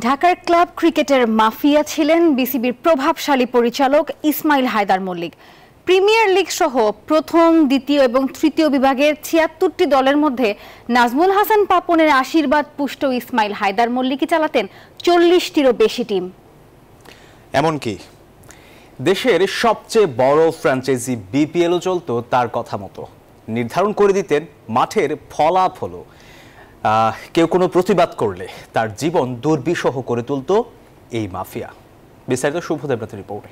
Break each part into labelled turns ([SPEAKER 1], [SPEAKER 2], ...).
[SPEAKER 1] ঢাকার ক্লাব ক্রিকেটের মাফিয়া ছিলেন বিসিবির প্রভাবশালী পরিচালক ইসমাইল হায়দার মল্লিক। প্রিমিয়ার লিগ সহ প্রথম, দ্বিতীয় এবং তৃতীয় বিভাগের ৭৬টি দলের মধ্যে নাজমুল হাসান পাপনের আশীর্বাদ পুষ্ট ইসমাইল হায়দার মল্লিকই চালাতেন ৪০টিরও বেশি টিম।
[SPEAKER 2] এমনকি দেশের সবচেয়ে বড় ফ্র্যাঞ্চাইজি বিপিএলও চলত তার কথা মতো। নির্ধারণ করে দিতেন মাঠের ফলাফলও। কেউ কোনো প্রতিবাদ করলে তার জীবন দুর্বিষহ করে তুলত এই মাফিয়া। বিস্তারিত শুভদেব রাতের রিপোর্টে।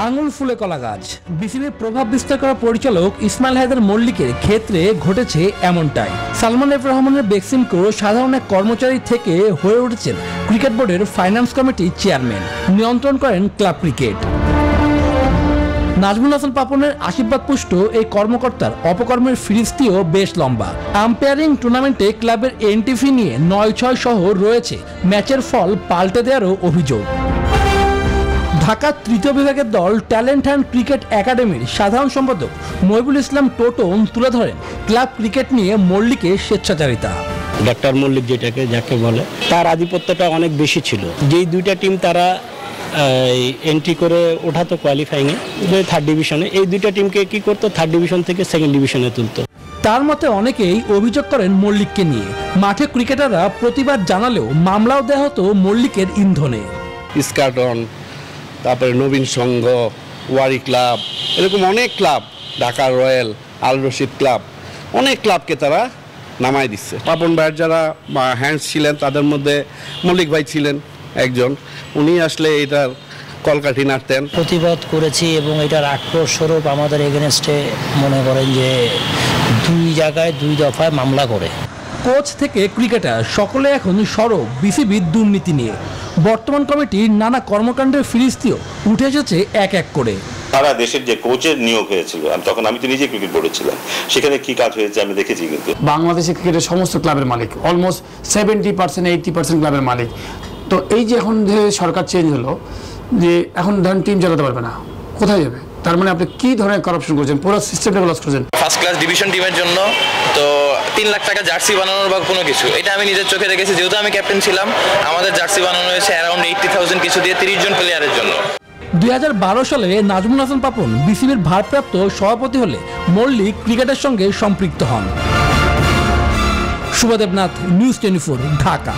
[SPEAKER 3] আঙুল ফুলে কলা গাছ, বিসিবির প্রভাব বিস্তার করা পরিচালক ইসমাইল হায়দার মল্লিকের ক্ষেত্রে ঘটেছে এমনটাই। সালমান এফ রহমানের বেক্সিমকো সাধারণ এক কর্মচারী থেকে হয়ে উঠেছেন ক্রিকেট বোর্ডের ফাইন্যান্স কমিটির চেয়ারম্যান, নিয়ন্ত্রণ করেন ক্লাব ক্রিকেট। নাজমুল হাসান পাপনের আশীর্বাদ পুষ্ট এই কর্মকর্তার অপকর্মের ফিরিস্তিও বেশ লম্বা। আম্পায়ারিং টুর্নামেন্টে ক্লাবের এন্ট্রি ফি নিয়ে ৯-৬ সহ রয়েছে ম্যাচের ফল পাল্টে দেওয়ারও অভিযোগ। ঢাকার তৃতীয় বিভাগের দল ট্যালেন্ট অ্যান্ড ক্রিকেট একাডেমির সাধারণ সম্পাদক মহিবুল ইসলাম টোটন তুলে ধরেন ক্লাব ক্রিকেট নিয়ে মল্লিকের স্বেচ্ছাচারিতা।
[SPEAKER 4] ডাক্তার মল্লিক যাকে বলে, তার আধিপত্যটা অনেক বেশি ছিল। যেই দুইটা টিম তারা এন্ট্রি করে ওঠাতো কোয়ালিফাইংয়ে, থার্ড ডিভিশনে, এই দুইটা টিমকে কি করতো, থার্ড ডিভিশন থেকে সেকেন্ড ডিভিশনে তুলতো।
[SPEAKER 3] তার মতে অনেকেই অভিযোগ করেন মল্লিককে নিয়ে। মাঠে ক্রিকেটাররা প্রতিবাদ জানালেও মামলাও দেওয়া হতো মল্লিকের ইন্ধনে।
[SPEAKER 5] ইস্কাটন, তারপরে নবীন সংঘ, ওয়ারি ক্লাব, এরকম অনেক ক্লাব, ঢাকা রয়্যাল, আল রশিদ ক্লাব, অনেক ক্লাবকে তারা নামাই দিচ্ছে। পাপন ভাইয়ের যারা হ্যান্ডস ছিলেন তাদের মধ্যে মল্লিক ভাই ছিলেন একজন। উনি আসলে এটার কলকাঠি নাড়তেন।
[SPEAKER 6] প্রতিবাদ করেছি এবং এটার আক্রোশ স্বরূপ আমাদের এগেনস্টে মনে করেন যে ২ জায়গায় ২ দফায় মামলা করে।
[SPEAKER 3] কোচ থেকে ক্রিকেটার সকলে এখন সরব বিসিবির দুর্নীতি নিয়ে। বর্তমান কমিটির নানা কর্মকাণ্ডের ফিরিস্তিও উঠে এসেছে এক এক করে।
[SPEAKER 7] সারা দেশের যে কোচের নিয়োগ হয়েছিল, তখন আমি তো নিজে ক্রিকেট বোর্ডে ছিলাম, সেখানে কি কাজ হয়েছে আমি দেখেছি। কিন্তু
[SPEAKER 8] বাংলাদেশের ক্রিকেটের সমস্ত ক্লাবের মালিক, অলমোস্ট 70-80% ক্লাবের মালিক। তো এই যে এখন যে সরকার চেঞ্জ হলো, যে এখন ধরেন টিম চালাতে পারবে না, কোথায় যাবে? তার মানে আপনি কি ধরনের করাপশন করছেন, পুরো সিস্টেমটা লস করছেন।
[SPEAKER 9] ফার্স্ট ক্লাস ডিভিশন টিমের জন্য তো ৩ লাখ টাকা জার্সি বানানোর বা কোনো কিছু, এটা আমি নিজের চোখে দেখেছি। যেহেতু আমি ক্যাপ্টেন ছিলাম, আমাদের জার্সি বানানো হয়েছে অ্যারাউন্ড 80,000 কিছু দিয়ে 30 জন প্লেয়ারের জন্য।
[SPEAKER 3] ২০১২ সালে নাজমুল হাসান পাপন বিসিবির ভারপ্রাপ্ত সভাপতি হলে মল্লিক ক্রিকেটের সঙ্গে সম্পৃক্ত হন। শুভদেব নাথ, নিউজ 24, ঢাকা।